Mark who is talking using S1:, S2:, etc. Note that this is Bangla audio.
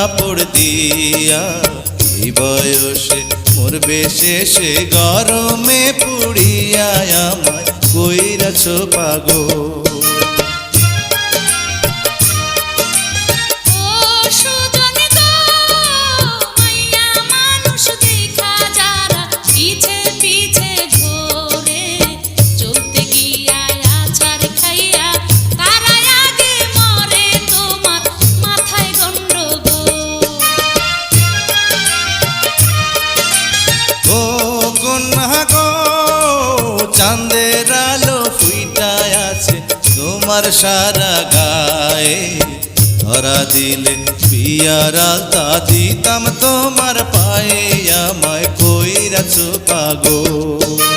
S1: কাপড় দিয়া এই বয়সে মরবে শেষে গরমে পুড়িয়া আমায় কইরাছ পাগল। চাঁদের আলো ফুইটায় আছে তোমার সারা গায়ে, ধরা দিলে বিয়ার আলতা দিতাম তোমার পায়ে, আমায় কইরাছ পাগল।